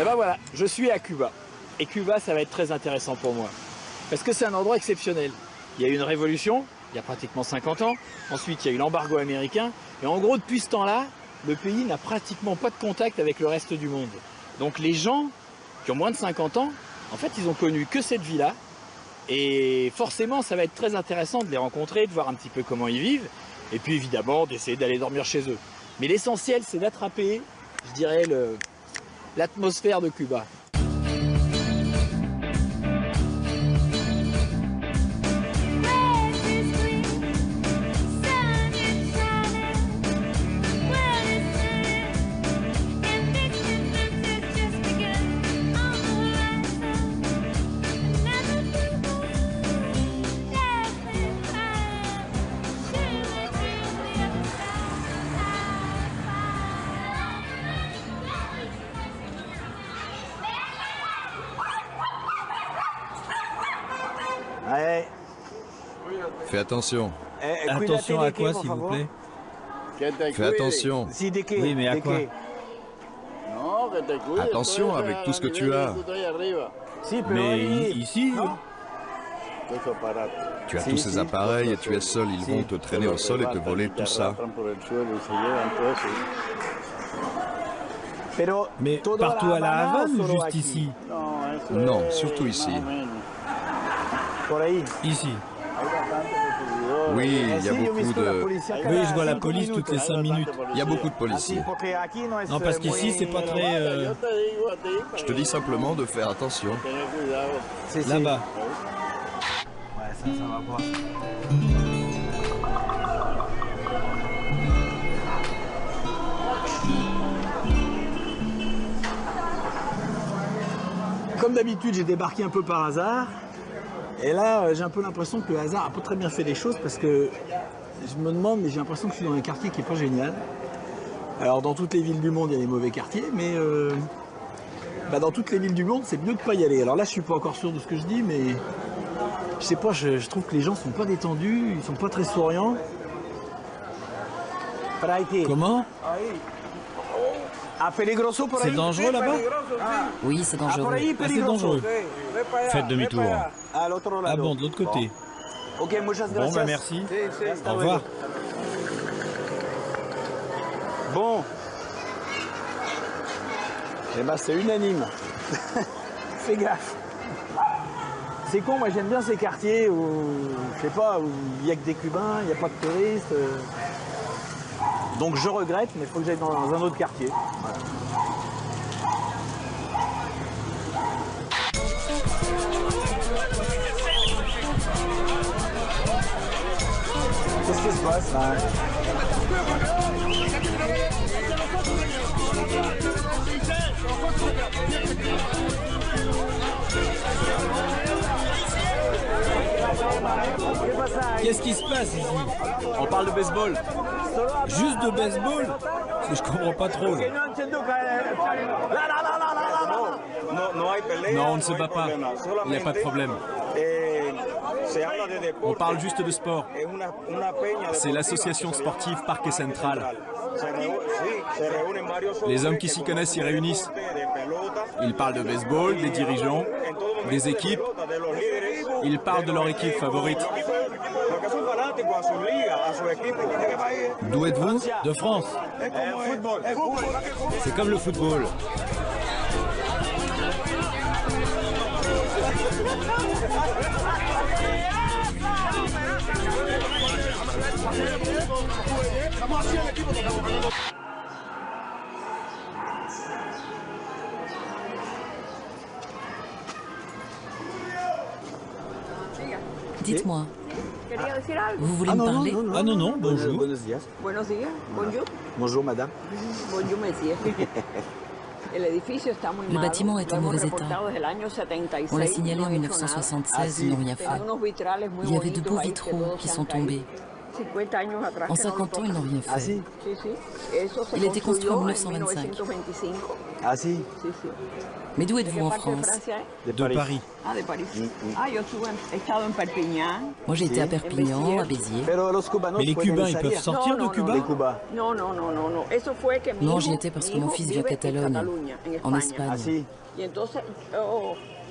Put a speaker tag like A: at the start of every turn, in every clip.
A: Et ben voilà, je suis à Cuba. Et Cuba, ça va être très intéressant pour moi. Parce que c'est un endroit exceptionnel. Il y a eu une révolution, il y a pratiquement 50 ans. Ensuite, il y a eu l'embargo américain. Et en gros, depuis ce temps-là, le pays n'a pratiquement pas de contact avec le reste du monde. Donc les gens qui ont moins de 50 ans, en fait, ils ont connu que cette vie-là. Et forcément, ça va être très intéressant de les rencontrer, de voir un petit peu comment ils vivent. Et puis évidemment, d'essayer d'aller dormir chez eux. Mais l'essentiel, c'est d'attraper, je dirais, l'atmosphère de Cuba. Ouais.
B: Fais attention.
C: Attention à quoi, s'il vous plaît?
B: Fais attention.
C: Oui, mais à quoi?
B: Attention avec tout ce que tu as.
C: Mais ici?
B: Tu as tous ces appareils et tu es seul. Ils vont te traîner au sol et te voler tout ça.
C: Mais partout à la Havane ou juste ici?
B: Non, surtout ici.
C: Ici.
B: Oui, il y a beaucoup de...
C: Oui, je vois la police toutes les 5 minutes.
B: Il y a beaucoup de policiers.
C: Non, parce qu'ici, c'est pas très...
B: Je te dis simplement de faire attention.
C: Là-bas.
A: Ouais, ça va pas. Comme d'habitude, j'ai débarqué un peu par hasard. Et là, j'ai un peu l'impression que le hasard a pas très bien fait les choses parce que je me demande, mais j'ai l'impression que je suis dans un quartier qui est pas génial. Alors, dans toutes les villes du monde, il y a des mauvais quartiers, mais dans toutes les villes du monde, c'est mieux de pas y aller. Alors là, je suis pas encore sûr de ce que je dis, mais je sais pas, je trouve que les gens sont pas détendus, ils sont pas très souriants.
C: Comment? C'est dangereux là-bas?
D: Oui, c'est dangereux.
C: Ah, c'est dangereux. Faites demi-tour. Ah bon, de l'autre côté. Bon, bah merci. Au revoir.
A: Bon. Eh ben, c'est unanime. Fais gaffe. C'est con, moi j'aime bien ces quartiers où, je sais pas, où il n'y a que des Cubains, il n'y a pas de touristes. Donc je regrette, mais il faut que j'aille dans un autre quartier. Voilà. Qu'est-ce qui se passe là?
C: Qu'est-ce qui se passe ici?
A: On parle de baseball.
C: Juste de baseball? Je comprends pas trop. Là. Non, on ne se bat pas. Il n'y a pas de problème. On parle juste de sport. C'est l'association sportive Parque Central. Les hommes qui s'y connaissent s'y réunissent. Ils parlent de baseball, des dirigeants, des équipes. Ils parlent de leur équipe favorite. D'où êtes-vous? De France. C'est comme le football.
D: Dites-moi, vous voulez me parler?
C: Ah non, non, bonjour.
A: Buenos dias.
E: Buenos días, bonjour.
A: Bonjour madame.
E: Bonjour, monsieur.
D: Le bâtiment est en mauvais état. On l'a signalé en 1976, ils n'ont rien fait. Il y avait de beaux vitraux qui sont tombés. En 50 ans, ils n'ont rien
A: Ah
D: fait.
A: si?
D: Il a été construit en 1925.
A: Ah si?
D: Mais d'où êtes-vous en France?
C: De Paris.
E: Ah, de París. Ah, yo he estado en Perpiñán.
D: Moi, j'ai été à Perpignan, à Béziers.
C: Mais les Cubains, ils peuvent sortir de Cuba?
E: No, no, no, no, no. Eso fue que mi
D: Non,
E: hijo-
D: j'y étais parce que
E: mi
D: mon
E: hijo
D: fils vit en
E: vive
D: Catalogne,
E: Cataluña,
D: en
E: España.
D: Espagne.
A: Ah si?
E: Y entonces,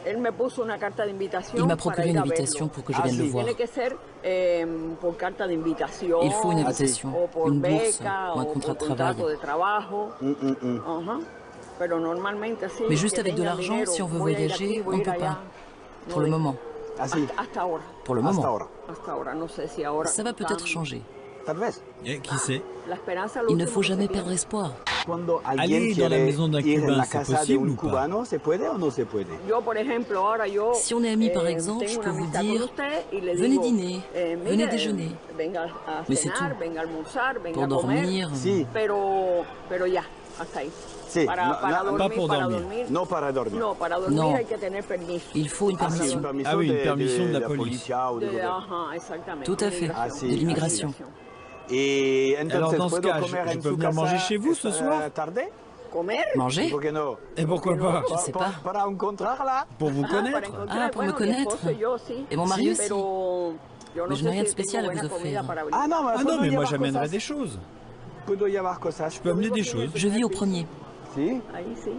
E: él me puso una carta de invitación.
D: Il m'a
E: para
D: procuré
E: ir
D: une
E: a
D: invitation
E: verlo.
D: pour que je vienne le voir.
E: Tiene que ser por carta de invitación.
D: Il faut une invitation,
E: o por
D: une bourse
E: beca,
D: ou un
E: o
D: contrat de
E: por contrato
D: travail.
E: de trabajo. Ajá. Pero normalmente sí,
D: Mais juste
E: que
D: avec de
E: tenga
D: l'argent,
E: dinero,
D: si on veut
E: voy a ir
D: voyager,
E: aquí,
D: on
E: voy a
D: ne
E: ir
D: peut
E: allá.
D: pas.
E: No
D: Pour le
E: dejo.
D: moment.
A: Ah si?
E: Hasta ahora.
D: Pour le
A: Hasta
D: moment.
A: ahora.
E: Hasta ahora. No sé si ahora.
D: Ça va peut-être changer.
A: Tal vez.
C: Et qui sait?
E: La esperanza al
D: Il ne
E: último
D: faut
E: se
D: jamais
E: pierde.
D: perdre espoir.
A: Cuando
C: Aller
A: alguien
C: dans la
A: quiere
C: maison d'un
A: ir en
C: Cubain,
A: la
C: c'est
A: casa de
C: possible
A: un
C: ou pas?
A: cubano, ¿se puede o no se puede?
E: Yo, por ejemplo, ahora yo.
D: Si on est amis, par exemple, je
E: tengo
D: peux
E: una
D: vous
E: amistad con
D: dire,
E: usted y le
D: venez
E: digo,
D: dîner,
E: mire,
D: venez déjeuner.
E: Venga a
D: Mais c'est
E: cenar,
D: tout.
E: venga a almorzar, venga
D: Pour
E: a comer.
D: dormir.
A: Sí.
E: Pero ya, hasta ahí.
A: Sí,
E: Para
A: no,
E: dormir,
C: pas pour
E: para
C: dormir.
E: dormir.
A: No para dormir.
E: No, para dormir
D: Non.
E: hay que tener permiso.
D: Il faut une
A: Ah, sí,
D: permission.
A: un permiso
C: Ah oui, une permission de la police.
A: policía o digo de-
E: Ajá, exactamente.
D: Tout à fait.
E: Inmigración.
A: Ah, sí,
D: De l'immigration.
A: Y
C: Alors,
A: entonces,
C: dans ce
A: ¿puedo
C: cas,
A: comer
C: je
A: en
C: peux
A: su
C: venir
A: casa
C: manger chez vous ce
A: esta
C: soir?
A: tarde?
E: Comer.
D: Manger?
A: ¿Por qué no?
C: Et pourquoi pas?
D: Je sais pas.
A: Para encontrarla.
C: Pour vous
E: Para
C: connaître?
E: encontrar,
D: Ah, pour me
E: bueno, mi esposo
D: connaître.
E: y yo, sí.
D: Et mon mari
A: Sí,
D: aussi.
E: Pero yo no
D: Mais je n'ai
E: sé
D: rien de
E: si tengo
D: spécial à
E: buena
D: vous
E: comida
D: offrir.
E: para abrir.
A: Ah non,
C: Ah non,
A: puedo
C: mais moi
A: llevar
C: j'amènerai
A: cosas.
C: des choses.
A: Puedo llevar cosas.
C: Je peux amener des choses.
D: Je vis au premier.
A: Sí.
E: Ahí sí.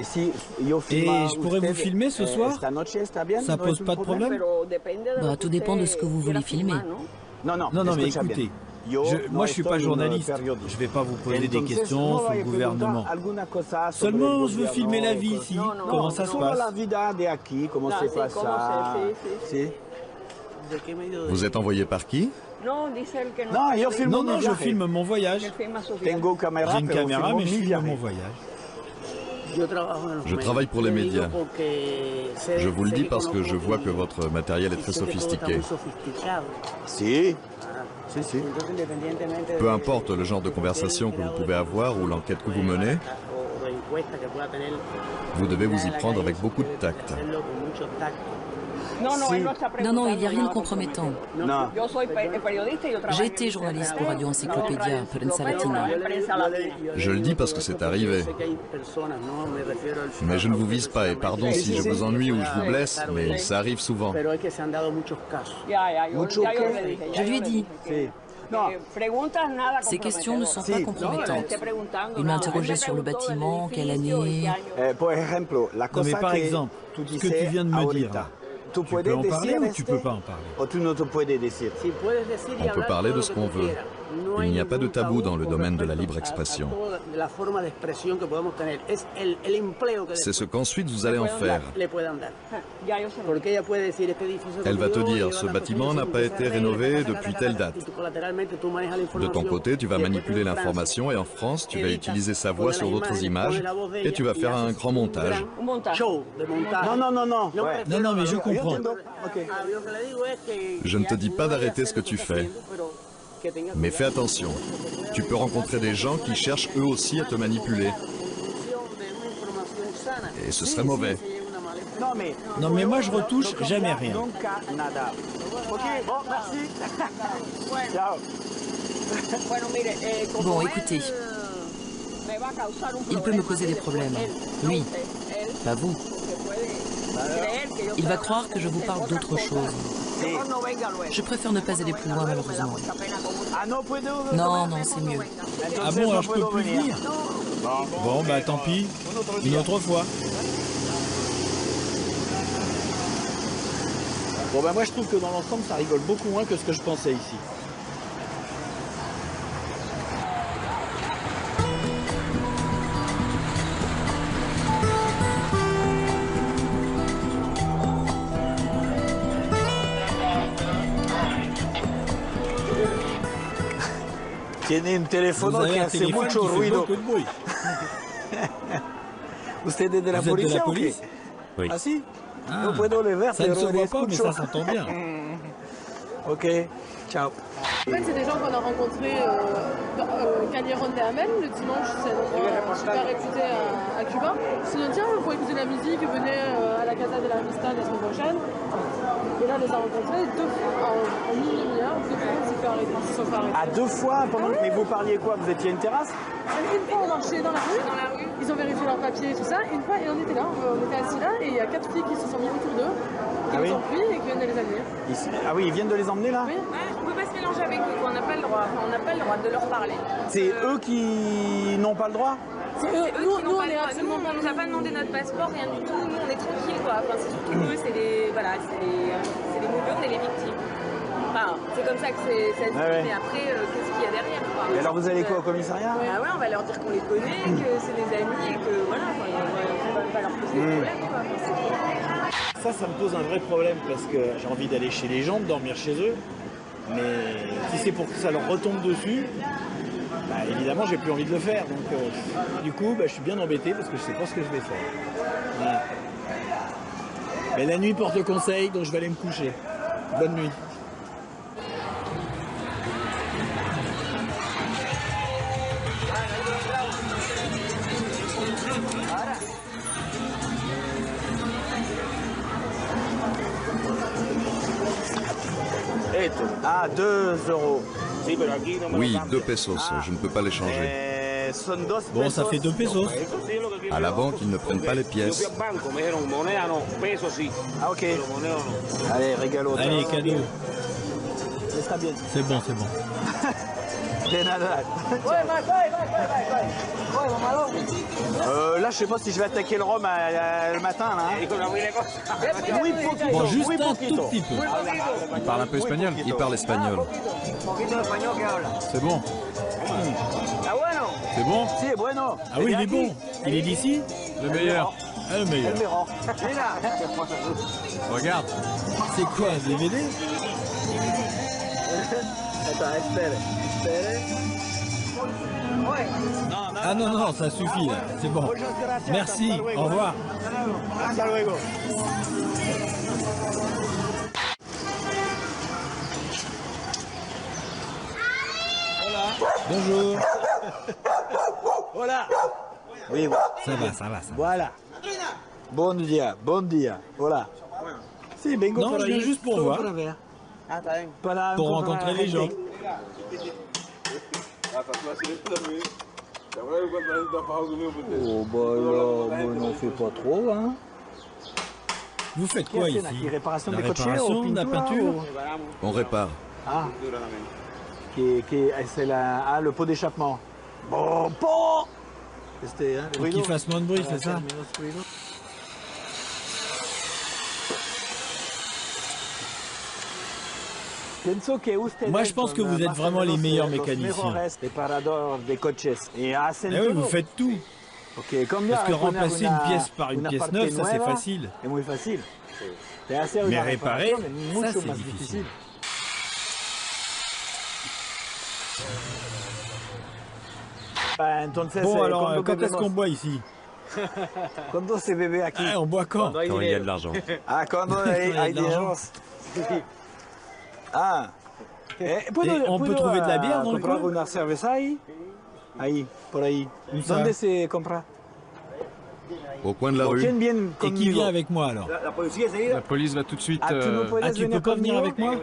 A: Y si yo filmo a
C: je pourrais
A: usted,
C: vous filmer ce soir?
A: Esta noche está bien.
C: Ça
A: ¿No
C: pose
A: es un
C: pas de problème?
E: Pero depende de
D: Bah,
E: lo que
D: tout dépend de
E: usted
D: ce que vous
E: quiera
D: voulez filmer.
E: filmar, ¿no?
A: No,
C: Non, mais
A: escucha
C: écoutez,
A: bien. Yo
C: moi
A: no
C: je suis
A: estoy
C: pas
A: en un
C: journaliste.
A: periódico.
C: Je vais pas vous poser des
A: Entonces,
C: questions
A: no
C: sur
A: vaya
C: le
A: a preguntar
C: gouvernement.
A: alguna cosa sobre
C: Seulement,
A: el
C: je veux
A: gobierno
C: filmer la
A: o
C: vie
A: cosas.
C: ici.
E: No, no,
C: Comment
E: no,
C: ça se
A: Solo la
C: passe?
A: vida de aquí, cómo
E: Ah,
A: se
E: sí,
A: pasa.
E: cómo se- sí.
B: Vous êtes envoyé par qui?
E: No, dice él que no.
A: No, yo filmo
C: Non, non,
A: mi
C: je
A: viaje.
C: filme mon voyage.
E: Él filma su viaje.
A: Tengo cámara,
C: J'ai une
A: pero
C: caméra,
A: filmo
C: mais je
A: mi
C: filme
A: viaje.
C: mon voyage.
B: Je travaille pour les médias. Je vous le dis parce que je vois que votre matériel est très sophistiqué.
A: Si. Si, si.
B: Peu importe le genre de conversation que vous pouvez avoir ou l'enquête que vous menez, vous devez vous y prendre avec beaucoup de tact.
E: No, no,
A: Sí.
E: él no está
D: Non, non, il n'y a
E: preguntando
D: rien de
E: nada
D: compromettant.
A: No.
E: Yo soy periodista y yo trabajo
D: J'ai
E: en
D: été journaliste pour Radio
E: No,
D: Enciclopedia, Prensa Latina.
E: en Prensa Latina.
B: Je le dis parce que c'est arrivé. Mais je ne vous vise pas et pardon si je vous ennuie ou je vous blesse, mais ça arrive souvent.
E: Ya,
A: Mucho
E: ya yo
A: que-
E: le dije.
D: Je lui ai dit,
A: Sí. No.
E: Preguntas nada
D: ces questions ne sont pas
E: comprometedoras.
D: compromettantes.
E: preguntando
D: Il m'a
E: nada.
D: interrogé
E: Él me
D: sur le
E: preguntó del
D: bâtiment, quelle
E: edificio,
D: année.
E: y qué año.
A: Por ejemplo, la
C: Non, mais
A: cosa
C: par
A: que
C: exemple,
A: tú
C: ce que tu
A: dices
C: viens de me dire,
A: ahorita, tú
C: tu
A: puedes
C: peux en parler
A: decir
C: ou tu peux pas en parler?
A: o tú no te puedes decir.
B: On peut parler de ce qu'on veut. Il n'y a pas de tabou dans le domaine de la libre expression. C'est ce qu'ensuite vous allez en faire.
E: Ya yo se lo dije.
B: Elle va te dire, ce bâtiment n'a pas été rénové depuis telle date. De ton côté, tu vas manipuler l'information et en France, tu vas utiliser sa voix sur d'autres images et tu vas faire un grand montage.
E: Un montaje.
A: No, no, no, no. Ouais.
C: Non, non, mais je
A: Yo
C: comprends.
A: entiendo. Ok.
B: Je ne te dis pas d'arrêter ce que tu fais, mais fais attention. Tu peux rencontrer des gens qui cherchent eux aussi à te manipuler. Et ce serait mauvais.
C: Non, mais moi je retouche jamais rien.
A: Nunca nada. Ok, bon, merci. Ciao.
E: Bueno, mire, como
D: Bon,
E: él,
D: écoutez,
E: me va a causar un
D: il peut me causer des problèmes. Lui,
E: Él,
D: pas vous.
E: porque creer que yo
D: Il va
E: estoy
D: croire que je vous parle d'autre chose.
E: Mejor no venga luego.
D: Je préfère ne pas aller plus loin, malheureusement.
E: Mucha pena con usted.
A: Ah, no puedo.
D: Non, non, c'est mieux.
C: Ah bon, alors je peux plus venir? Bon, bah tant pis. Une autre fois.
A: Bon, ben moi je trouve que dans l'ensemble, ça rigole beaucoup moins que ce que je pensais ici. Tiene un
C: Vous
A: teléfono
C: avez
A: que
C: un
A: hace
C: téléphone qui
A: mucho
C: fait
A: ruido.
C: beaucoup de bruit.
A: ¿Usted es de la
C: Vous êtes de
A: policía
C: la
A: o qué?
C: police? Oui.
A: ¿Ah, sí?
C: Ah,
A: No puedo le ver,
C: ça ne
A: pero
C: se
A: le
C: voit pas, mais
A: escucho.
C: ça s'entend bien.
A: Ok, ciao.
F: En fait, c'est des gens qu'on a rencontrés dans Callejon de Amel le dimanche, c'est un endroit super réputé à Cuba. Ils se sont dit, tiens, il faut écouter la musique, venez à la Casa de la Vista la semaine prochaine. Et là, on les a rencontrés deux fois, en une demi-heure, deux fois, on s'est fait arrêter. faut arrêter.
G: À 2 fois pendant... Mais vous parliez quoi? Vous étiez à une terrasse?
F: Une fois on marchait dans la rue, ils ont vérifié leurs papiers et tout ça, et une fois et on était là, on était assis là, et il y a 4 filles qui se sont mis autour d'eux, qui les ont pris et qui viennent de les amener.
G: Ah oui, ils viennent de les emmener là?
F: Oui.
H: On peut pas se mélanger avec eux, on n'a pas le droit, on n'a pas le droit de leur parler.
G: C'est eux qui n'ont pas le droit?
H: C'est eux qui n'ont pas le droit. Nous, on nous a pas demandé notre passeport, rien du tout, nous on est tranquille quoi. Enfin, c'est surtout eux, c'est les mauvais, on est les victimes. Enfin, c'est comme ça que ça se dit, mais après, qu'est-ce qu'il y a derrière quoi.
G: Et alors vous allez quoi au commissariat?
H: Ah ouais, on va leur dire qu'on les connaît, que c'est des amis et que voilà, on va pas leur poser de problème quoi.
A: Ça me pose un vrai problème parce que j'ai envie d'aller chez les gens, de dormir chez eux. Mais si c'est pour que ça leur retombe dessus, bah, évidemment j'ai plus envie de le faire. Donc du coup, bah, je suis bien embêté parce que je sais pas ce que je vais faire. Voilà. Mais la nuit porte conseil, donc je vais aller me coucher. Bonne nuit.
G: Ah, 2 euros.
B: Oui, 2 pesos, je ne peux pas les changer.
A: Bon, ça fait 2 pesos.
B: À la banque, ils ne prennent pas les pièces.
G: Ah ok. Allez, régalo.
A: Allez, cadeau. C'est bon, c'est bon.
G: Là, je sais pas si je vais attaquer le rhum le matin. Là, hein. Oui,
A: Bon, juste
G: oui,
A: un tout petit peu.
C: Il parle un peu espagnol.
B: Il parle espagnol.
C: C'est bon. C'est bon?
G: Si, bueno.
A: Ah oui, il est bon. Il est d'ici?
C: Le meilleur.
A: Ah, le meilleur.
C: Regarde.
A: C'est quoi, un DVD? Ah non, non, ça suffit là, c'est bon. Merci, au revoir. Bonjour.
G: Voilà. Oui,
A: Ça va, ça va.
G: voilà. Bon dia, bon dia. Voilà. Si, vengo
A: Non,
G: por
A: je viens
G: ahí,
A: juste pour
G: solo
A: voir.
G: para ver. Para
A: Pour
G: encontrar
A: rencontrer
G: a
A: les gens.
G: gente. Oh, bah là, n'en fais pas trop, hein.
A: Vous faites quoi ici?
G: La réparation
A: La
G: des coches,
A: réparation, de la peinture?
B: On répare.
G: Ah, c'est le pot d'échappement. Bon, pot.
A: Pour qu'il fasse moins de bruit, c'est ça? Moi, je pense que vous êtes vraiment les meilleurs mécaniciens. Ah oui, vous faites tout. Parce que remplacer une pièce par une pièce neuve, ça c'est facile. Mais réparer, ça c'est difficile. Bon, alors, quand est-ce qu'on boit ici? Ah, on boit quand?
C: Quand il y a de l'argent.
G: Ah, cuando hay dinero. Ah.
A: on peut trouver de la bière dans le coin?
G: Una cerveza ahí? Ahí, por ahí.
A: ça?
G: ¿Dónde se compra?
B: Au coin de la rue.
G: ¿Quién viene
A: Et qui
G: conmigo?
A: vient avec moi alors?
C: La police va tout de suite.
G: Ah, tu no puedes
A: Ah, tu
G: venir
A: peux pas venir
G: conmigo?
A: avec moi?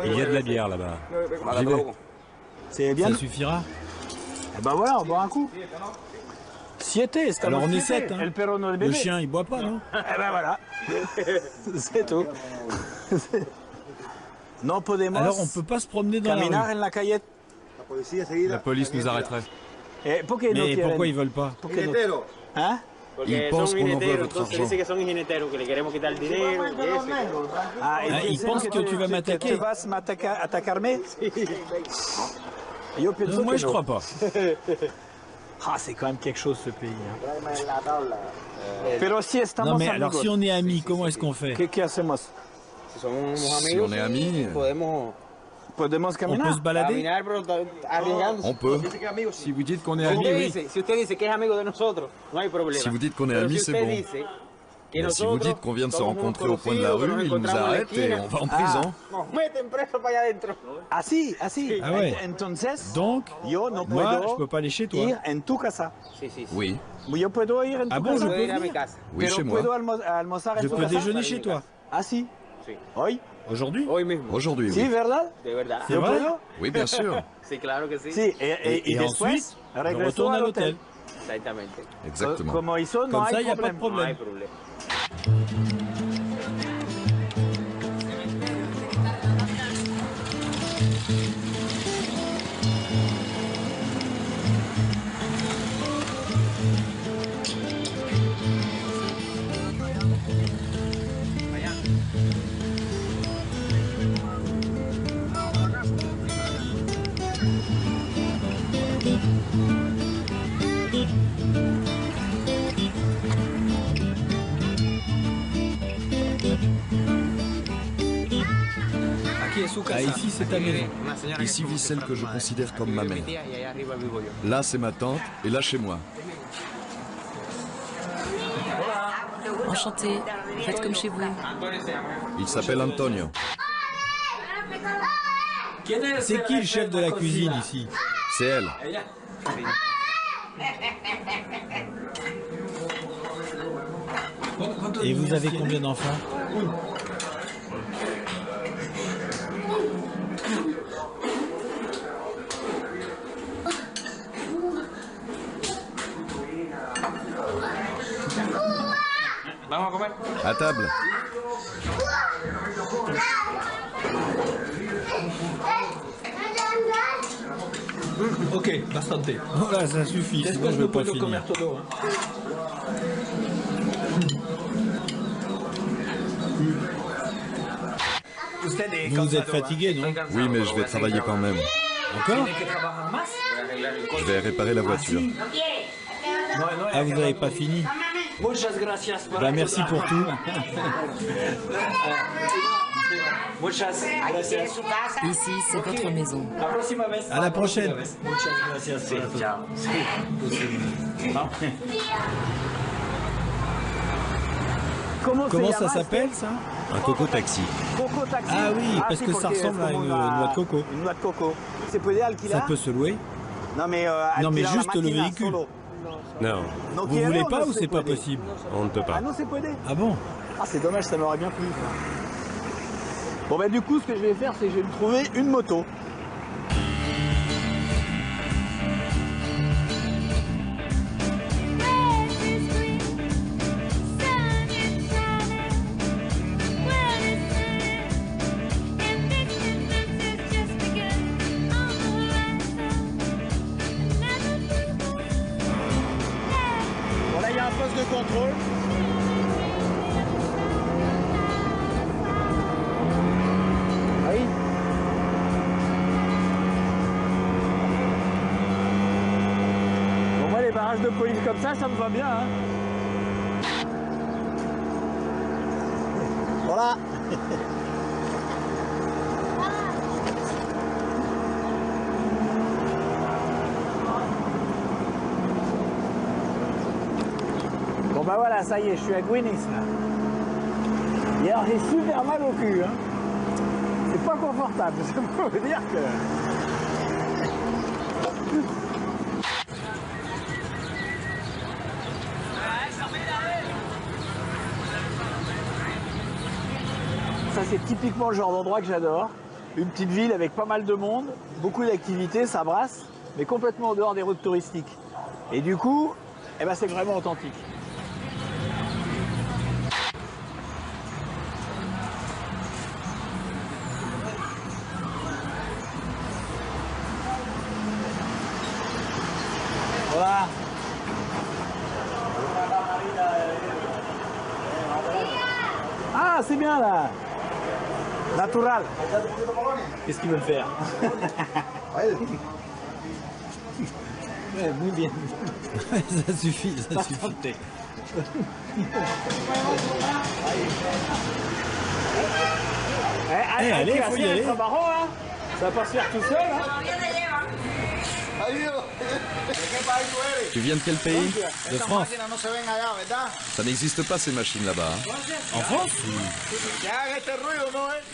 C: Il y a de la bière là-bas.
A: J'y vais.
G: C'est bien.
A: Ça suffira?
G: Eh ben voilà, on boit un coup. Siete,
A: Alors on est
G: siete.
A: 7. Hein.
G: El perro no el
A: Le
G: bebé.
A: chien, il boit pas, non?
G: Eh ben voilà. C'est tout. No podemos
A: Alors on peut pas se promener dans la
G: caminar
A: rue.
G: en la calle.
C: La police nous arrêterait.
G: Eh, ¿por qué no
A: Mais
G: quieren?
A: pourquoi ils veulent pas?
G: ¿Por qué no? Hein?
B: Ils pensent qu'on en veut votre argent.
G: Ah,
A: Ils pensent que tu vas m'attaquer.
G: Tu vas m'attaquer? Yo pienso
A: Moi
G: que
A: je
G: no.
A: crois pas.
G: Ah, c'est quand même quelque chose ce pays. Hein. Pero si estamos
A: Non mais alors
G: amigos,
A: si on est amis, comment est-ce qu'on fait?
G: ¿qué hacemos?
B: Si on est amis,
G: Podemos
A: On
G: caminar.
A: peut se balader?
B: on peut.
C: Si vous dites qu'on est amis, oui.
B: Si vous dites qu'on est amis, c'est bon. Mais si vous dites qu'on vient de se rencontrer au coin de la rue, ils nous arrêtent et on va en prison.
G: Así, así.
A: Ah ouais.
G: Entonces,
A: Donc,
G: yo no
A: moi je
G: puedo
A: peux pas aller chez toi.
G: ir en tu casa.
B: Oui,
G: Yo puedo ir en tu
A: Ah bon,
G: casa.
A: je peux venir?
B: oui,
G: Pero
B: chez moi.
G: puedo almorzar en
A: Je
G: tu
A: peux
G: casa.
A: déjeuner chez toi.
G: Ah si. Hoy?
A: Aujourd'hui?
B: Aujourd'hui,
G: Si,
B: oui.
G: verdad?
A: C'est vrai?
B: Oui, bien sûr.
G: Si, y después
A: ensuite, je
G: regreso
A: retourne à
G: al
A: l'hôtel.
B: Exactement.
G: Como hizo, no
A: Comme ça,
G: hay
A: il n'y a pas de
G: problème.
A: problème. Ah, ici, c'est ta maison.
B: Ici vit celle que je considère comme ma mère. Là, c'est ma tante, et là, chez moi.
D: Enchanté. Faites comme chez vous.
B: Il s'appelle Antonio.
A: C'est qui le chef de la cuisine ici?
B: C'est elle.
A: Et vous avez combien d'enfants?
B: À table.
A: Ok, bastante. Voilà, ça suffit. Sinon, je ne vais pas finir. Vous êtes fatigué, non?
B: Oui, mais je vais travailler quand même.
A: Encore?
B: Je vais réparer la voiture.
A: Ah, vous n'avez pas fini? Bah, merci pour tout.
D: Ici, c'est votre maison.
A: À la prochaine. Comment ça s'appelle, ça?
B: Un coco taxi.
G: Coco taxi.
A: Ah oui, parce que ça ressemble à une noix de coco.
G: Une noix de coco. ¿Se puede alquilar?
A: Ça peut se louer?
G: Non, mais,
A: Non, mais
G: alquilar la
A: juste le
G: máquina
A: véhicule.
G: solo.
B: Non,
G: No
A: Vous
G: quiere
A: voulez
G: o
A: pas
G: no
A: ou
G: se
A: c'est pas
G: puede?
A: possible?
B: on ne peut pas.
G: Ah non, c'est puede.
A: Ah bon?
G: Ah, c'est dommage, ça m'aurait bien plu. Ça. Bon, bah, du coup, ce que je vais faire, c'est que je vais me trouver une moto. Bon, là, il y a un poste de contrôle. Ah oui. Bon, moi, les barrages de police comme ça me va bien. Hein. Voilà. Bon bah voilà, ça y est, je suis à Gwynnis là. Et alors j'ai super mal au cul, hein. C'est pas confortable, ça peut vous dire que... Ça c'est typiquement le genre d'endroit que j'adore. Une petite ville avec pas mal de monde, beaucoup d'activités, ça brasse, mais complètement en dehors des routes touristiques. Et du coup, eh ben, c'est vraiment authentique. Voilà. Ah, c'est bien là. Natural. Qu'est-ce qu'ils veulent faire? Ouais, muy bien.
A: Ça suffit, ça suffit. Allez, faut y aller.
G: C'est marrant, hein. Ça va pas se faire tout seul, hein.
B: Tu viens de quel pays?
A: De France.
B: Ça n'existe pas ces machines là-bas. Hein.
A: En France?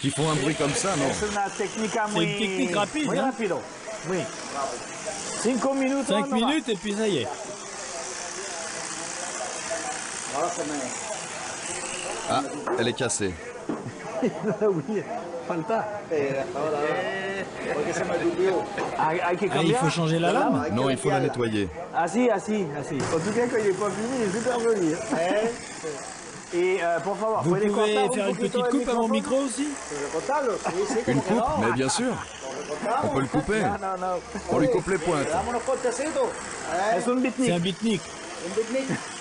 B: Qui font un bruit comme ça, non?
G: C'est une
A: technique rapide, hein.
G: rapido. Oui. 5 minutes.
A: 5 minutes et puis ça y est.
B: Ah, elle est cassée.
G: Oui, falta.
A: Ah, il faut changer la lame?
B: Non, il faut la nettoyer.
G: Así. En tout cas, quand il n'est pas fini, il est super joli. Et pour favor,
A: Vous pouvez faire une petite coupe à mon micro aussi?
B: Une coupe? Mais bien sûr. On peut le couper. On lui coupe les pointes.
G: C'est un bitnik.
A: C'est un bitnik.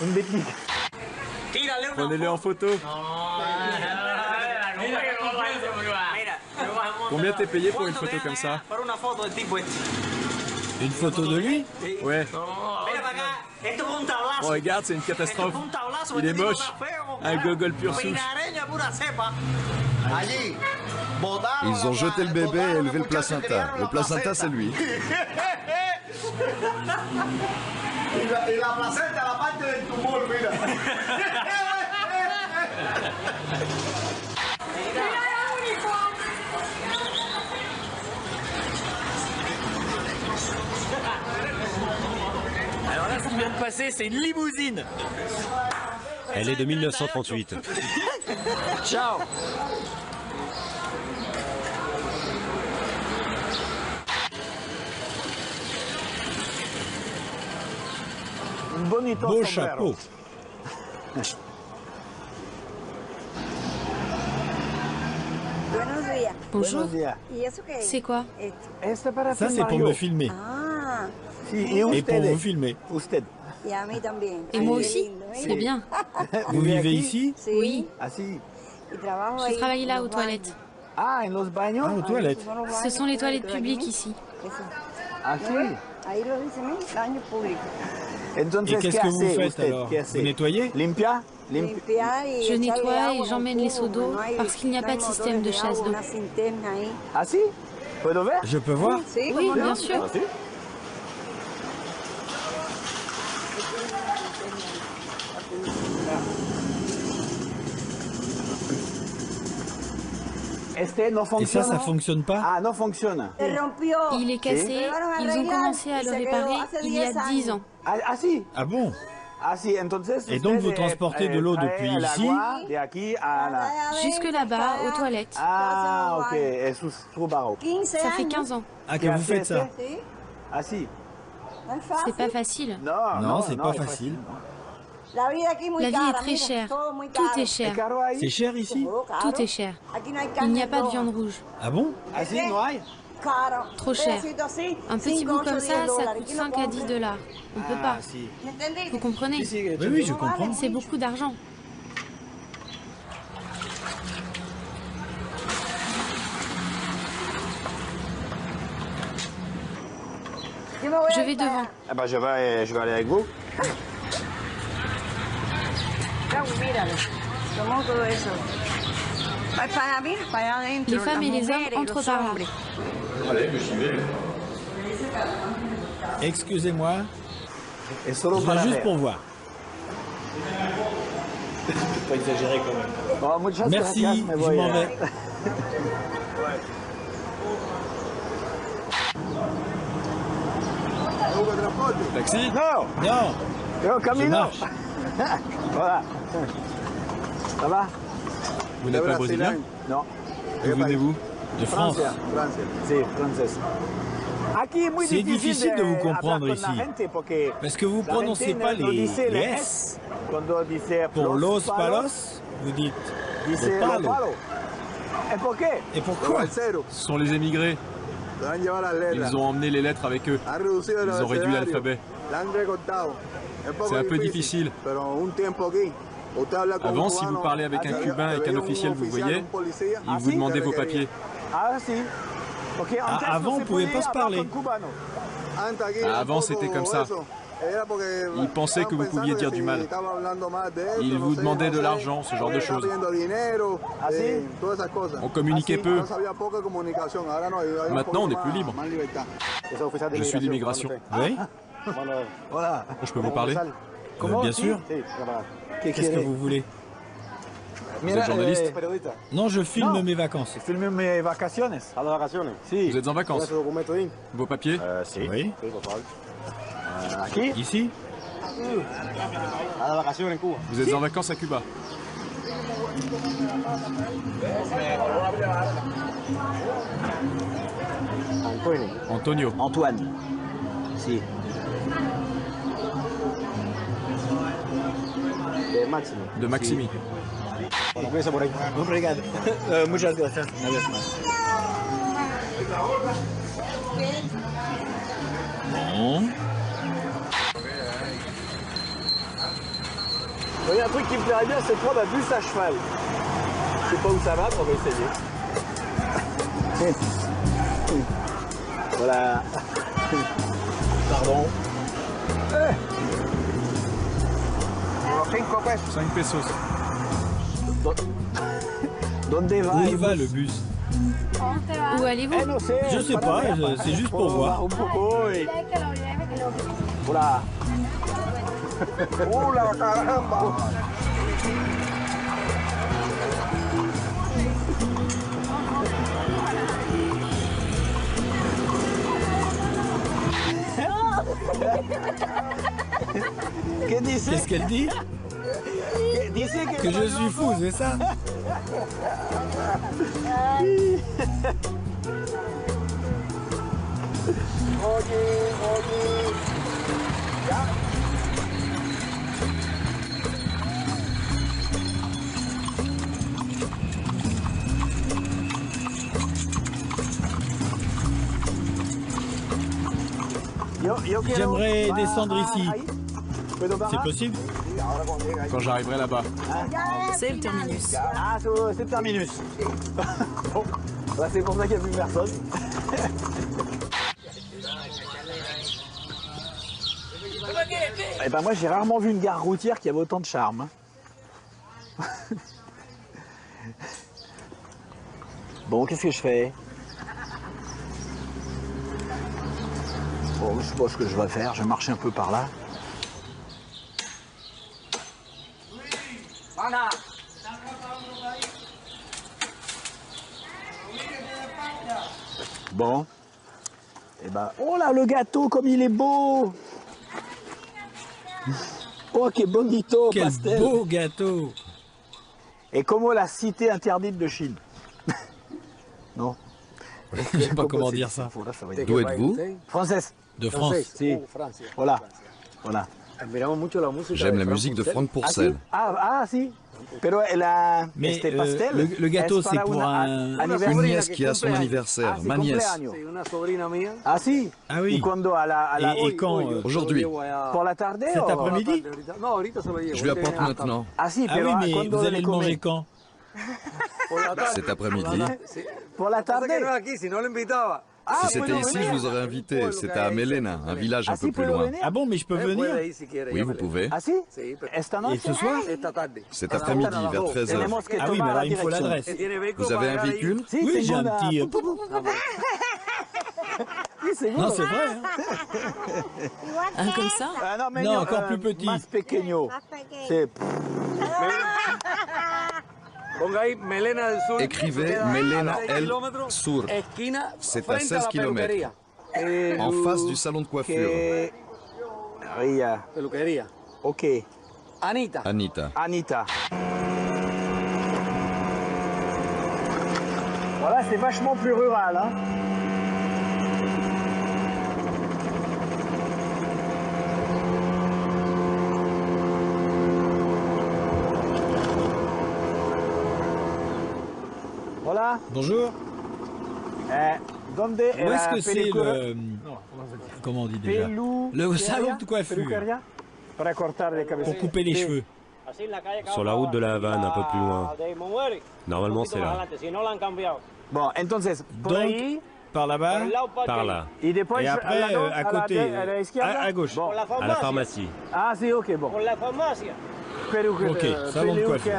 G: Un bitnik.
C: Prenez-le en photo. Combien t'es payé pour une photo comme ça?
A: Une photo de lui?
C: Ouais. Oh, regarde, c'est une catastrophe. Il est moche. Un gogol pur souche.
B: Ils ont jeté le bébé et élevé le placenta. Le placenta, c'est lui.
I: Y la placenta, la parte del tumor, mira.
A: Alors là, ce qui vient de passer, c'est une limousine.
J: Elle est de 1938.
A: Ciao.
G: Bonito
A: Beau
G: sombrero.
A: chapeau.
D: Bonjour. C'est quoi?
A: Ça, c'est pour me filmer.
G: Si,
A: Et pour vous filmer.
G: Usted.
D: Et moi aussi? C'est bien.
A: Vous vivez ici?
D: Oui.
G: Así.
D: Je travaille là, aux toilettes.
G: Ah, en los baños.
A: Ah, aux toilettes.
D: Ce sont les toilettes publiques ici.
G: Así.
A: Et
G: Entonces,
A: qu'est-ce
G: ¿qué
A: que vous
G: hace
A: faites
G: usted?
A: alors?
G: ¿Qué hace?
A: Vous nettoyez?
G: Limpia.
D: Je nettoie et j'emmène les seaux d'eau parce qu'il n'y a pas de système de chasse d'eau.
G: Así. ¿Puedo ver?
A: Je peux voir?
D: Oui, bien sûr.
G: Así. Este no
A: Et
G: funciona.
A: ça fonctionne pas?
G: Ah, no funciona.
D: Il est cassé. Ils ont commencé à le réparer il y a 10 ans.
G: Así.
A: Ah bon?
G: Así, entonces.
A: Et donc vous
G: usted,
A: transportez de l'eau depuis
G: trae el
A: ici?
G: agua de aquí a la.
D: Jusque là-bas, aux toilettes.
G: Ah, ok. Es su barro.
D: Ça fait 15 ans.
A: Ah, que vous faites ça?
G: Así.
D: C'est pas facile.
A: Non, c'est pas facile.
D: La vie est très chère. Tout est cher.
A: C'est cher ici?
D: Tout est cher. Il n'y a pas de viande rouge.
A: Ah bon?
G: Así no hay.
D: Trop cher. Un petit bout comme ça, ça coûte 5 à 10 dollars. On peut pas.
G: Ah, si.
D: Vous comprenez?
A: Oui, je comprends.
D: C'est beaucoup d'argent. Je vais devant.
G: Ah bah je vais aller avec vous.
D: Les femmes et les hommes entrent par là.
A: Excusez-moi,
G: Es
A: je
G: solo
A: viens
G: para
A: juste
G: ver.
A: pour voir.
G: Faut pas exagérer quand même. Oh, muchas
A: Merci,
G: gracias, me
A: je
G: voy
A: m'en
G: a-
A: vais.
C: Taxi?
G: Non,
A: Non,
G: yo
A: je
G: camino.
A: marche.
G: Voilà. Ça va?
C: Vous n'êtes pas brésilien?
G: Non.
C: D'où venez-vous?
A: De France.
G: Sí, francés. Aquí es muy
A: C'est
G: difícil
A: difficile de vous
G: hablar
A: comprendre
G: con
A: ici.
G: la gente porque
A: Parce que vous
G: la
A: prononcez
G: gente
A: pas
G: no
A: les
G: dice les
A: S.
G: Cuando dice
A: Pour los palos, vous dites
G: dice
A: le
G: los
A: palo.
G: palos. ¿Et por qué?
A: Et pourquoi?
C: Ce sont les émigrés. Ils ont emmené les lettres avec eux. Ils ont réduit l'alphabet. C'est un peu difficile. Avant, si vous parlez avec un Cubain et qu'un officiel vous voyait, il vous demandait vos papiers.
G: Ah, si. Porque
A: Ah,
G: antes
A: avant,
G: no
A: on
G: se
A: pouvait
G: podía
A: pas se
G: hablar
A: parler.
G: con cubano.
C: Avant, c'était comme ça. Ils pensaient que vous pouviez dire du mal. Ils vous demandaient de l'argent, ce genre de choses.
G: Ah, si?
C: On communiquait peu. Maintenant, on est plus libre. Je suis l'immigration.
A: Oui?
G: Voilà.
C: Je peux vous parler?
A: Bien sûr. Qu'est-ce que vous voulez?
C: Vous êtes journaliste?
A: Non, je filme
G: Non.
A: mes vacances.
G: Filme mes vacaciones. Si.
C: Vous êtes en vacances? Vos papiers?
A: Oui?
G: Aquí.
A: Ici?
C: Vous êtes en vacances à Cuba? Antonio.
G: Antoine. Si.
C: De Maximi.
G: Obrigado. Muchas gracias. Una vez más. Bon. Il y a un truc qui me plairait bien, c'est de prendre un bus à cheval. Je sais pas où ça va, mais on va essayer. Voilà. Pardon.
C: 5 pesos.
G: Donde va?
J: Où il va le bus?
D: Où allez-vous?
J: Je sais pas, c'est juste pour voir.
G: Un poco y... Voilà.
I: ¡Hola, caramba!
J: Qu'est-ce qu'elle dit? Que je suis fou, c'est ça? J'aimerais descendre ici. C'est possible?
C: Quand j'arriverai là-bas.
K: C'est le terminus.
G: Ah, c'est le terminus. Bon, bah, c'est pour ça qu'il n'y a plus personne. Eh ben moi, j'ai rarement vu une gare routière qui avait autant de charme. Bon, qu'est-ce que je fais? Bon, je sais pas ce que je vais faire. Je vais marcher un peu par là. Bon. Et ben, oh là, le gâteau, comme il est beau! Oh, que bonito,
J: Quel
G: pastel!
J: beau gâteau!
G: Et comme la cité interdite de Chine. Non.
J: Je sais pas comment dire ça.
B: D'où êtes-vous?
G: Française.
J: De France.
G: Si. Voilà. Voilà.
B: J'aime la musique de Franck Pourcel.
G: Ah, si. Pero la,
J: Mais
G: este pastel
J: le gâteau, c'est pour
B: Une nièce qui a son anniversaire, ma nièce.
G: Ah si.
J: Ah oui.
G: Et
J: quand
B: Aujourd'hui.
G: Pour la tarde?
J: Cet après-midi?
B: Je lui apporte maintenant.
G: Ah si,
J: Ah oui, mais vous allez le manger quand?
B: Cet après-midi.
G: Pour la tarde?
B: Si c'était ici, je vous aurais invité. C'est à Melena, un village un peu plus loin.
J: Ah bon, mais je peux venir?
B: Oui, vous pouvez.
G: Ah si?
J: Et ce soir?
B: Cet après-midi, vers 13h.
J: Ah oui, mais alors il me faut l'adresse.
B: Vous avez un véhicule?
J: Oui, j'ai un petit... Non, c'est vrai. Hein.
K: Un comme ça?
J: Non, encore plus petit.
G: Más pequeño. C'est...
B: Écrivez Melena El Sur. C'est à 16 km. En face du salon de coiffure.
G: Ria. Ok.
B: Anita.
G: Anita. Voilà, c'est vachement plus rural, hein. Voilà.
J: Bonjour.
G: Donde
J: Où est-ce que c'est le... Comment on dit déjà? Le salon de coiffure. Pour couper les cheveux. Sur la route de la Havane, un peu plus loin. Normalement, c'est là.
G: Bon, entonces, por ahí,
J: par là-bas,
L: par là.
G: y después
J: et après, à côté, à gauche,
G: Bon.
L: À la pharmacie.
G: Ah, si, ok, bon.
J: Ok, salon de coiffure.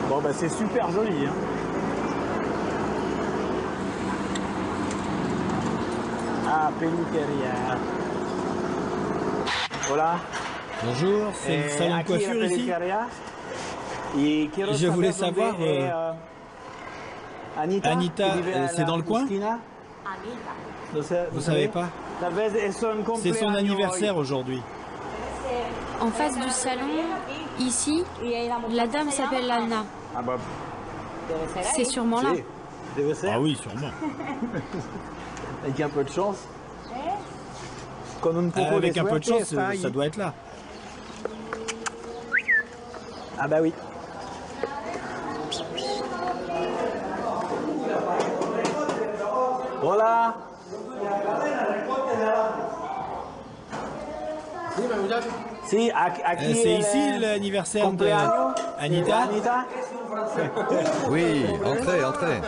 G: Bon, bah, c'est super joli, hein. Ah, peluqueria. Voilà.
J: Bonjour, c'est le salon de coiffure ici. Je voulais savoir, Anita, c'est dans le coin? Vous savez pas? C'est son anniversaire aujourd'hui.
D: En face du salon, ici, la dame s'appelle Lana. C'est sûrement là.
J: Ah oui, sûrement.
G: Avec un peu de chance.
J: Avec un peu de chance, ça doit être là.
G: Ah bah oui. Voilà. Si,
J: c'est ici l'anniversaire d'Anita.
B: Oui, entrez, entrez.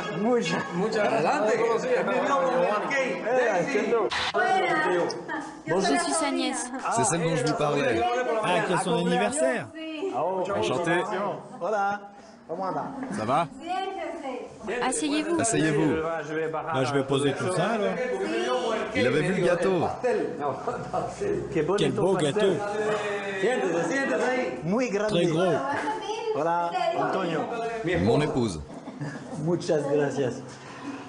D: Je suis sa nièce.
B: C'est celle dont je vous parlais.
J: Ah, qui a son anniversaire.
C: Enchanté.
G: Voilà.
C: Ça va?
D: Asseyez-vous.
B: Asseyez-vous.
J: Là, je vais poser tout ça, alors.
B: Il avait vu le gâteau.
J: Quel beau gâteau. Très gros.
G: Voilà, Antonio.
B: Mon épouse.
G: Muchas gracias.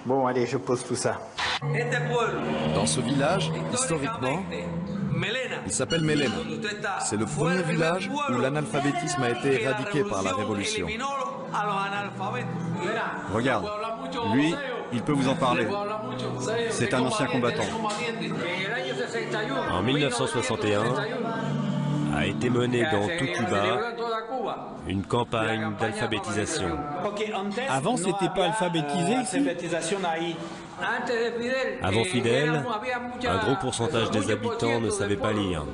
G: Bon, allez, je pose tout ça.
B: Dans ce village, historiquement, il s'appelle Melena. C'est le premier village où l'analphabétisme a été éradiqué par la Révolution.
L: Regarde, lui, il peut vous en parler. C'est un ancien combattant.
J: En 1961, a été menée dans tout Cuba une campagne d'alphabétisation. Avant, c'était pas alphabétisé ici. Avant Fidel, un gros pourcentage des habitants ne savaient pas lire,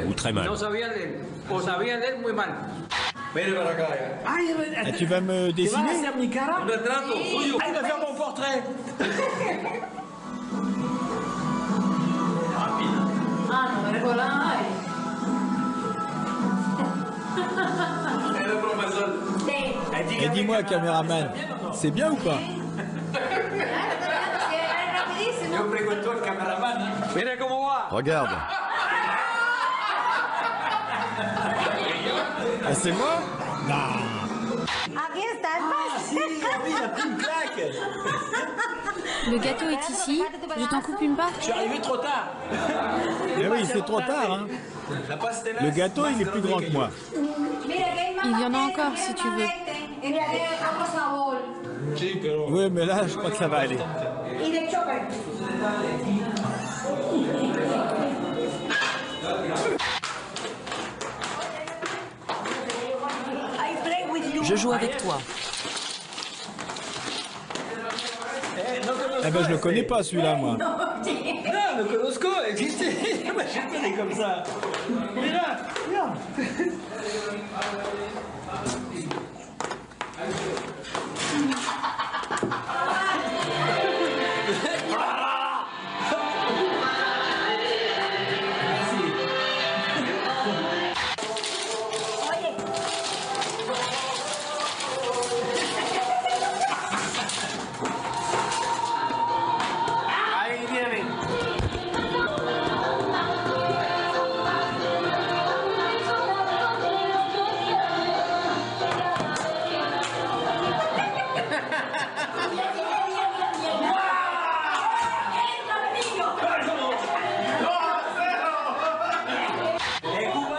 J: ou très mal. Ah, tu vas me dessiner?
G: Ah, il va faire mon portrait.
J: Et dis-moi, caméraman, c'est bien ou pas?
B: Regarde.
J: Ah, c'est moi? Non.
D: Le gâteau est ici. Je t'en coupe une part?
G: Je suis arrivé trop tard.
J: Mais oui, c'est trop tard, hein. Le gâteau, il est plus grand que moi.
D: Il y en a encore si tu veux.
J: Oui, mais là, je crois que ça va aller.
K: Je joue avec toi.
J: Eh ben, je le connais pas, celui-là, moi.
G: Non, le conosco existe. Je connais comme ça. Mira, regarde.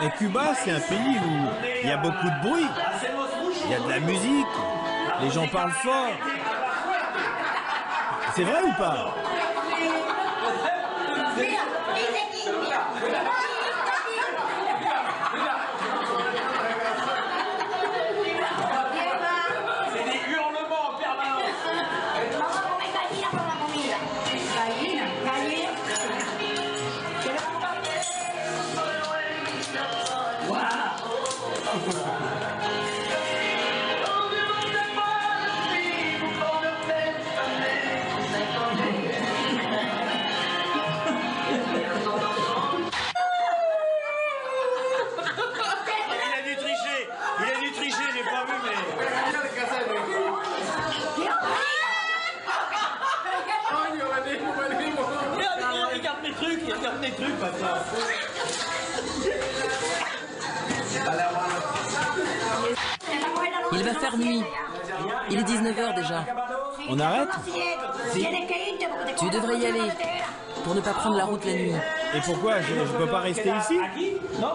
J: Et Cuba, c'est un pays où il y a beaucoup de bruit. Il y a de la musique. Les gens parlent fort. C'est vrai ou pas?
G: C'est des hurlements en permanence. Regarde mes trucs, papa.
K: Il va faire nuit. Il est 19h déjà.
J: On arrête?
K: Tu devrais y aller. pour ne pas prendre la route la nuit.
J: Et pourquoi? Je ne peux pas rester ici? Non.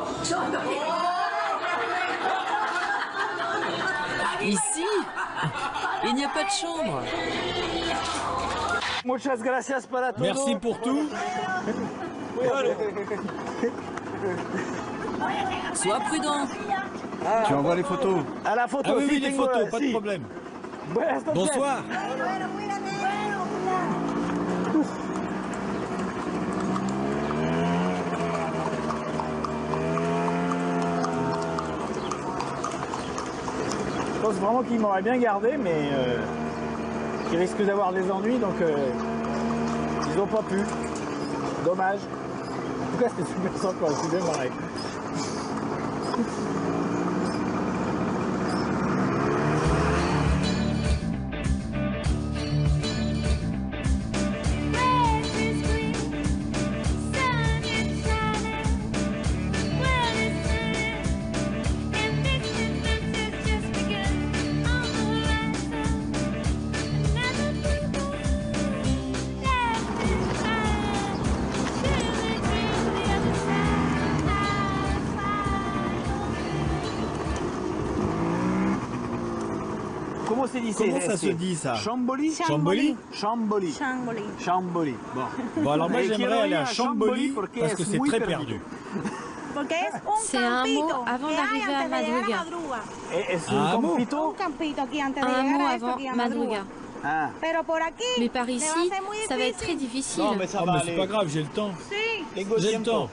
K: Ici? Il n'y a pas de chambre.
J: Merci pour tout.
K: Sois prudent.
L: Tu envoies les photos.
G: À la photo,
J: ah oui,
G: si,
J: les photos, pas de problème. Bonsoir.
G: Je pense vraiment qu'ils m'auraient bien gardé, mais ils risquent d'avoir des ennuis, donc ils n'ont pas pu. Dommage. En tout cas, c'était super sympa, c'est bien marré. Comment ça
J: se dit ça?
G: Chamboli?
J: Chamboli?
G: Chamboli. Chamboli.
J: Bon, alors moi j'aimerais aller à Chamboli parce que c'est très perdu.
D: C'est un mot avant d'arriver à Madruga.
G: Un mot?
D: Un mot avant Madruga.
G: Ah.
D: Mais par ici, ça va être très difficile.
J: Non, mais ça va c'est pas grave, j'ai le temps. J'ai le temps.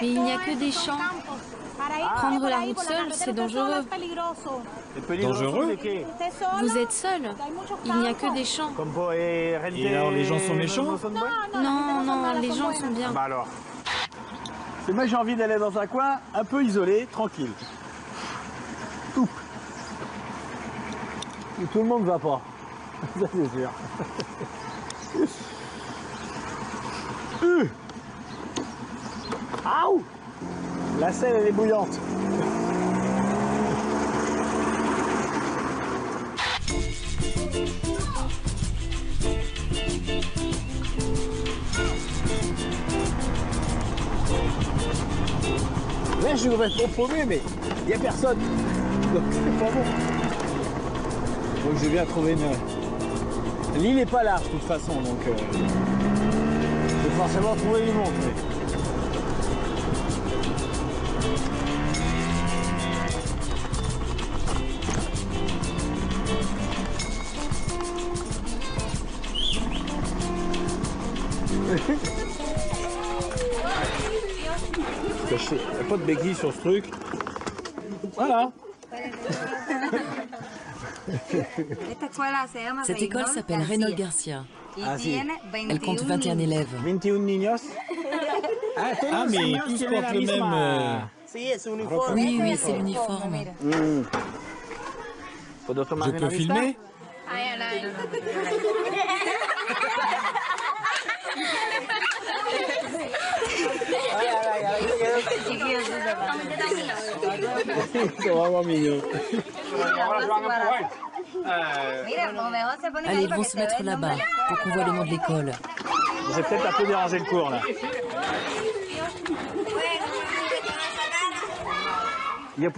D: Mais il n'y a que des champs. Prendre la route seule, c'est dangereux.
J: Dangereux?
D: Vous êtes seul. Il n'y a que des champs.
J: Et alors les gens sont méchants?
D: Non, non, les gens sont bien.
G: Bah alors. C'est moi j'ai envie d'aller dans un coin un peu isolé, tranquille. Où tout le monde ne va pas. Ça c'est sûr. Aouh! La selle elle est bouillante. Là je devrais être paumé mais il n'y a personne. Donc c'est pas bon. Donc je viens trouver une... L'île n'est pas large de toute façon donc je vais forcément trouver du monde. Mais... Il n'y a pas de béquille sur ce truc. Voilà.
K: Cette école s'appelle Reynolds Garcia.
G: Ah, si.
K: Elle compte 21 élèves.
G: 21 niños.
J: Ah, mais tous portent le même...
K: Oui, oui, c'est l'uniforme.
J: Je peux filmer?
G: C'est vraiment mignon.
K: Allez, ils vont se mettre là-bas pour qu'on voit le nom de l'école.
G: J'ai peut-être un peu dérangé le cours là. Je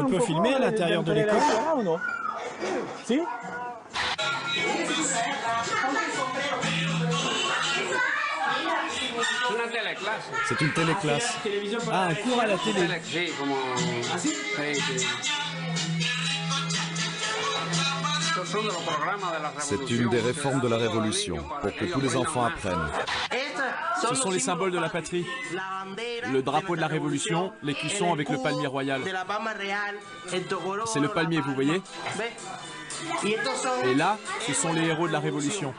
J: peux filmer à l'intérieur de l'école
G: ou non? Si?
B: C'est une téléclasse.
J: Ah, un cours à la télé.
B: C'est une des réformes de la Révolution, pour que tous les enfants apprennent.
C: Ce sont les symboles de la patrie. Le drapeau de la Révolution, l'écusson avec le palmier royal. C'est le palmier, vous voyez? Et là, ce sont les héros de la Révolution.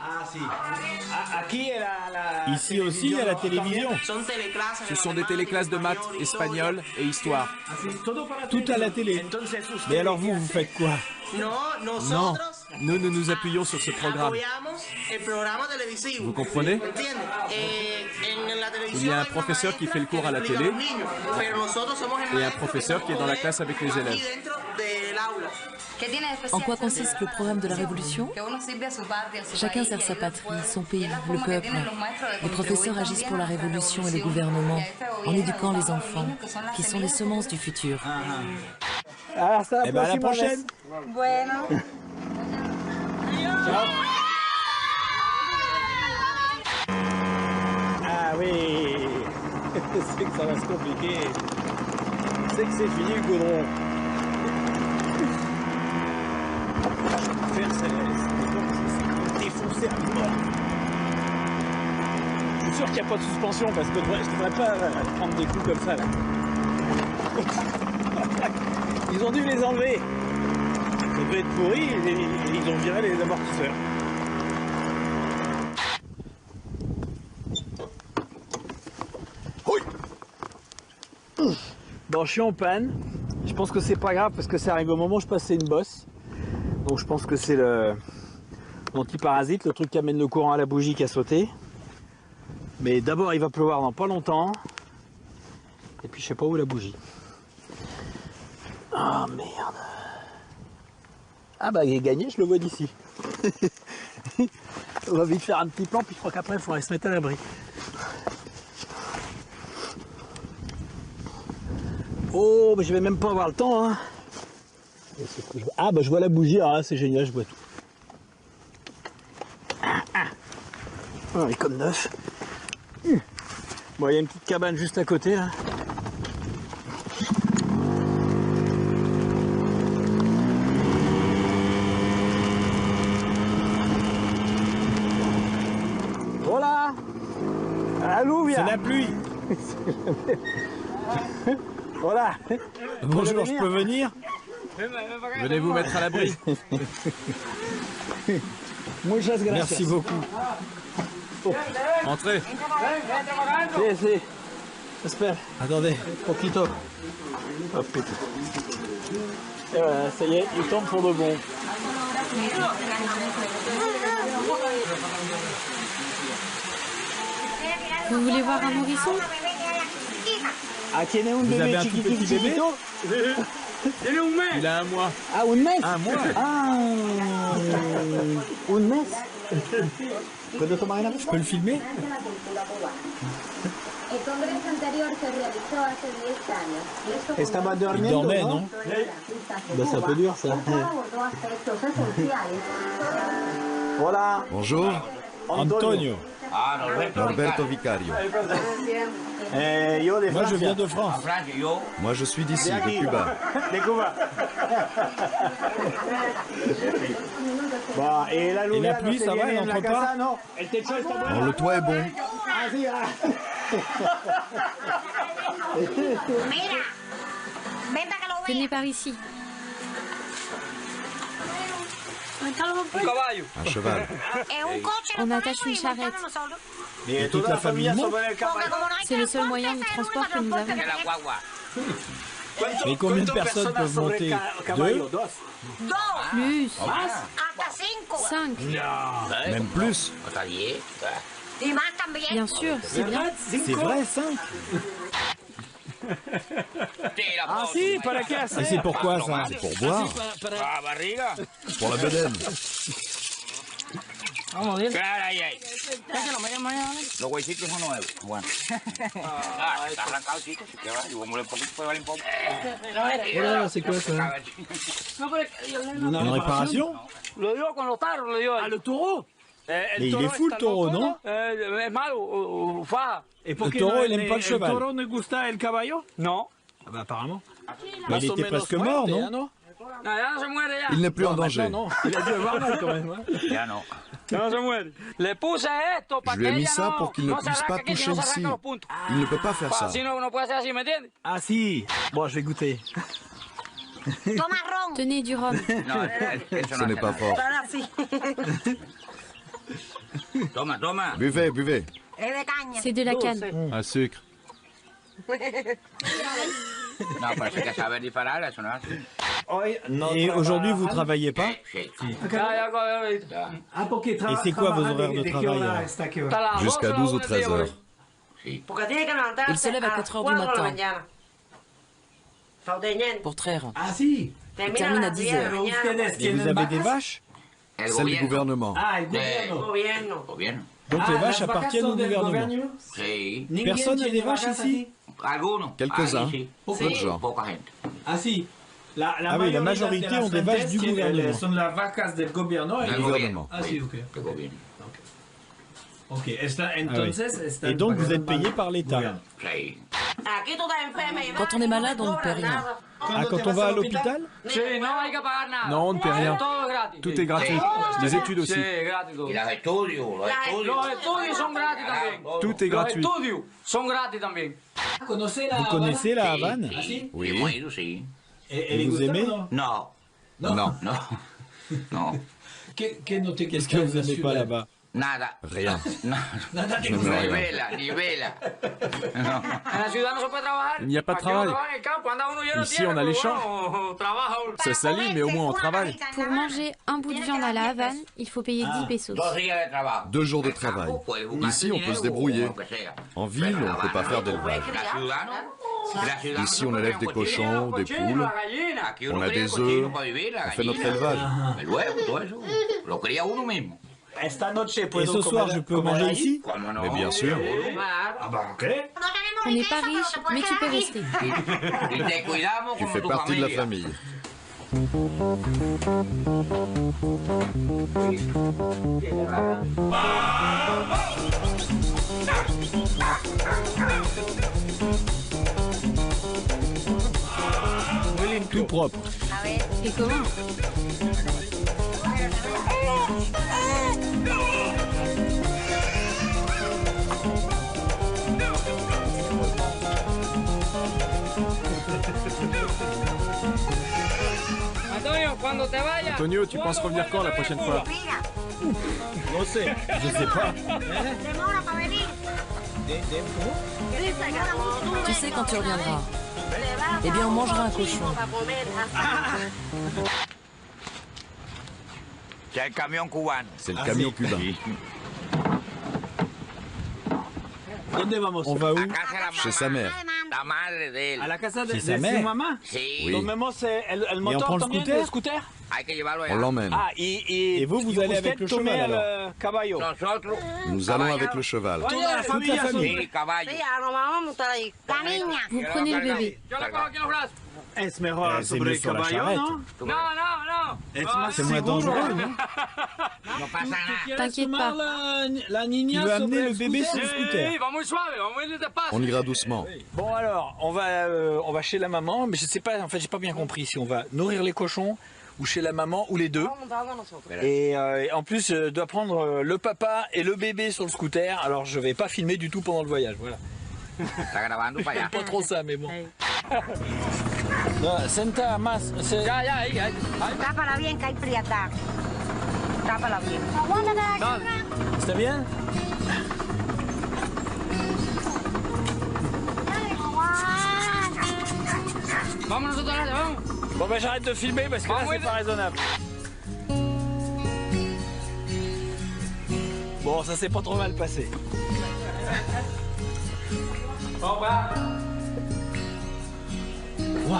J: Ici aussi, il y a la télévision.
C: Ce sont des téléclasses de maths, espagnol et histoire.
J: Tout à la télé. Mais alors vous, vous faites quoi?
C: Non, nous nous appuyons sur ce programme. Vous comprenez? Il y a un professeur qui fait le cours à la télé et un professeur qui est dans la classe avec les élèves.
M: En quoi consiste le programme de la Révolution? Chacun sert sa patrie, son pays, le peuple. Les professeurs agissent pour la Révolution et le gouvernement, en éduquant les enfants, qui sont les semences du futur.
G: Alors, ça,
J: à la prochaine.
H: Bueno.
G: Ah oui. C'est que ça va se compliquer. C'est que c'est fini le goudron. Faire c'est défoncer à mort. Je suis sûr qu'il n'y a pas de suspension parce que je ne devrais pas prendre des coups comme ça là. Ils ont dû les enlever. Ça devait être pourri et ils ont viré les amortisseurs. Bon, je suis en panne. Je pense que c'est pas grave parce que ça arrive au moment où je passais une bosse. Donc je pense que c'est l'antiparasite, le truc qui amène le courant à la bougie qui a sauté. Mais d'abord il va pleuvoir dans pas longtemps. Et puis je sais pas où est la bougie. Ah merde. Ah bah il est gagné, je le vois d'ici. On va vite faire un petit plan, puis je crois qu'après il faudrait se mettre à l'abri. Oh, mais je vais même pas avoir le temps, hein. Ah, bah je vois la bougie, ah, c'est génial, je vois tout. Oh, elle est comme neuf. Bon, il y a une petite cabane juste à côté, là. Voilà. Alléluia.
J: C'est la pluie.
G: Voilà.
J: Bonjour, je peux venir?
C: Venez vous mettre à l'abri.
J: Merci beaucoup.
C: Entrez.
G: Sí. Espera.
J: Attendez.
G: Poquito. Hop, et voilà, ça y est, il tombe pour de bon.
D: Vous voulez voir un nourrisson?
G: Ah, tiene un
J: Vous
G: bébé
J: avez un tout petit bébé? Il a 1 mois.
G: Ah, un mes?
J: 1 mois?
G: Ah, un mes?
J: Je peux le filmer?
G: Estaba dormiendo,
J: Il dormait, non?
G: Ben, c'est un peu dur, ça. Voilà.
B: Bonjour,
J: Antonio.
B: Norberto Vicario.
J: Moi, je viens de France.
B: Moi, je suis d'ici, de Cuba.
G: De Cuba. Bon, et
J: la pluie, ça va, elle n'entre pas?
B: Bon, le toit est bon.
D: Venez par ici.
B: Un cheval.
D: On attache une charrette.
J: Et toute la famille monte?
D: C'est le seul moyen de transport que nous avons.
J: Mais combien de personnes peuvent monter? 2?
D: Plus. 5.
B: Même plus.
D: Bien sûr, c'est bien.
J: C'est vrai, 5?
G: Ah si, para qué hacer?
J: Et c'est pourquoi ça?
B: C'est pour boire. Pour la bedaine.
I: Los huesitos son nuevos. Bueno. Está arrancado, chicos. Si queda, y vamos un poquito, puede valer un poco.
J: Voilà, c'est quoi ça? Une réparation?
G: Ah, le taureau?
J: Mais il est fou le taureau, non?
G: Et
J: Le taureau, il n'aime pas le cheval.
G: Le taureau ne gusta el caballo?
J: Non.
G: Ah bah apparemment.
J: Mais il était presque mort, non?
B: Il n'est plus en danger.
G: Non, il a dû avoir mal quand même.
I: Ya no.
B: Je lui ai mis ça pour qu'il ne puisse pas toucher ici. Il ne peut pas faire ça.
G: Ah si. Bon, je vais goûter.
D: Tenez du rhum.
B: Ce n'est pas fort.
I: Toma, toma.
B: Buvez, buvez.
D: C'est de la canne.
J: Un sucre.
I: No, parece que saber disparar, eso no es así.
J: Et aujourd'hui, vous travaillez pas?
I: Sí.
J: Et c'est quoi vos horaires de travail alors?
B: Jusqu'à 12 ou 13 heures.
M: Il se lève à 4 heures du matin. pour traire.
G: Ah si.
M: Il termine à 10 heures.
G: Et vous avez des vaches?
B: Celle du gouvernement.
G: Ah, le gouvernement.
J: Donc les vaches appartiennent au gouvernement. Personne n'a des vaches ici?
B: Quelques-uns. Peu de gens.
G: Ah si.
J: Ah oui, la majorité ont des vaches du gouvernement.
G: Sont las vacas del gobierno.
B: Du gouvernement.
G: Ah si, ok. Ok.
J: Et donc vous êtes payé par l'État.
M: Quand on est malade, on ne paie rien.
J: Ah, quand on va à l'hôpital?
C: Non, on ne paie rien. Tout est gratuit. Les études aussi. Tout est gratuit.
J: Vous connaissez la Havane?
B: Oui.
J: Et vous aimez?
I: Non.
B: Non.
J: Qu'est-ce que vous n'aimez pas là-bas?
I: Nada.
B: Rien.
I: Ni vela.
C: Il n'y a pas de travail. Ici, on a les champs. Ça salit, mais au moins on travaille.
D: Pour manger un bout de viande à la Havane, il faut payer 10 pesos.
B: 2 jours de travail. Ici, on peut se débrouiller. En ville, on ne peut pas faire d'élevage. Ici, on élève des cochons, des poules. On a des œufs. On fait notre élevage.
J: Et ce soir, je peux manger ici?
B: Mais bien sûr.
D: On n'est pas riche, mais tu peux rester.
B: Tu fais partie de la famille.
J: Tout propre.
D: Et comment?
C: Antonio, tu penses revenir quand la prochaine fois?
J: Je sais pas.
M: Tu sais quand tu reviendras. Eh bien, on mangera un cochon.
I: C'est le camion cubain.
B: C'est le camion cubain.
J: On va où?
B: Chez sa mère.
G: À la casa de
J: Chez sa mère?
G: maman?
B: Oui.
G: Donc maman, c'est el
J: Et on
G: moteur
J: prend le
G: también,
J: scooter?
G: le scooter?
B: On l'emmène.
G: Ah,
J: Et vous allez avec le cheval alors?
G: Caballo.
B: Nous allons avec le cheval.
G: Toute la famille.
D: Vous prenez le bébé.
G: Es mejor
J: C'est
G: sobre
J: mieux
G: el
J: sur la
G: caballo,
J: charrette.
G: ¿no? Es más
J: C'est moins
G: seguro.
J: dangereux, non?
D: T'inquiète pas.
G: La
J: Tu
G: niña
J: veux
G: sobre
J: amener
G: el
J: le bébé sur
G: scooter.
J: le scooter?
B: On ira doucement.
G: Bon alors, on va chez la maman, mais je sais pas, en fait j'ai pas bien compris si on va nourrir les cochons ou chez la maman ou les deux. Et en plus je dois prendre le papa et le bébé sur le scooter, alors je vais pas filmer du tout pendant le voyage, voilà. J'aime pas trop ça, mais bon. Senta más.
N: Tápala bien que hay prieta. Tápala bien.
G: ¿Está bien?
H: Vámonos otra vez, vamos.
G: Bon ben j'arrête de filmer parce que là c'est pas raisonnable. Bon, ça s'est pas trop mal passé. Wow.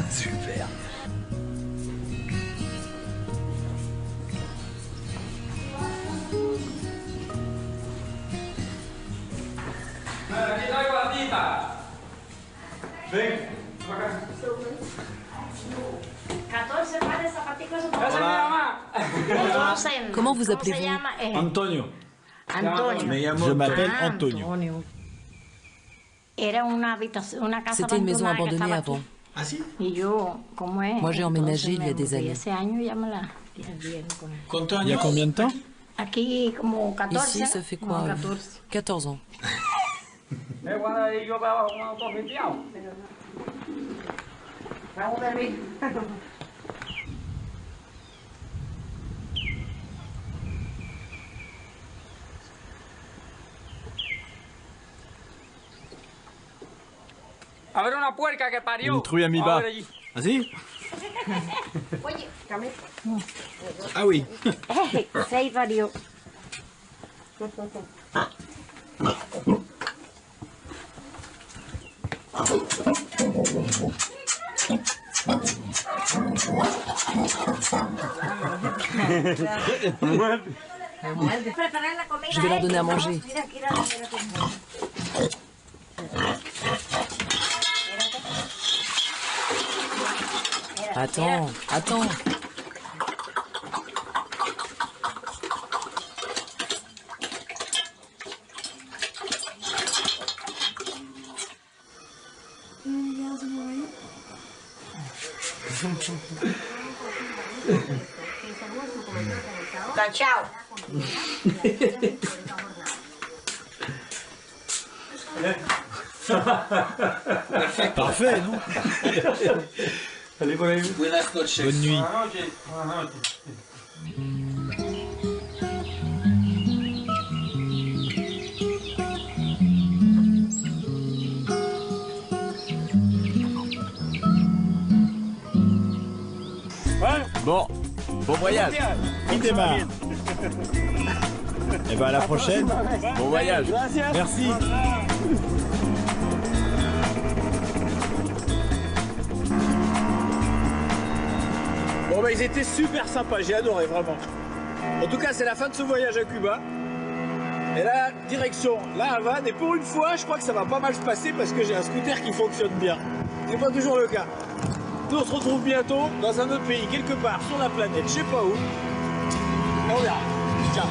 G: Super.
M: Comment vous appelez-vous?
G: Antonio.
J: Je m'appelle Antonio.
M: C'était une maison abandonnée avant.
G: Ah si?
M: Moi, j'ai emménagé il y a des années.
J: Il y a combien de temps?
M: Ici, ça fait quoi? 14 ans.
C: Une truie à mi-bas.
G: Vas-y. Ah oui.
M: Je vais leur donner à manger. Attends, attends.
N: Ciao.
J: Parfait, non? Bonne nuit.
C: Bon, bon voyage.
J: Qui démarre? Et ben à la prochaine.
C: Bon voyage.
J: Merci.
G: Bon bah ils étaient super sympas, j'ai adoré vraiment. En tout cas c'est la fin de ce voyage à Cuba. Et là, direction La Havane, et pour une fois je crois que ça va pas mal se passer parce que j'ai un scooter qui fonctionne bien. C'est pas toujours le cas. Nous on se retrouve bientôt dans un autre pays, quelque part sur la planète, je sais pas où. On verra. Ciao.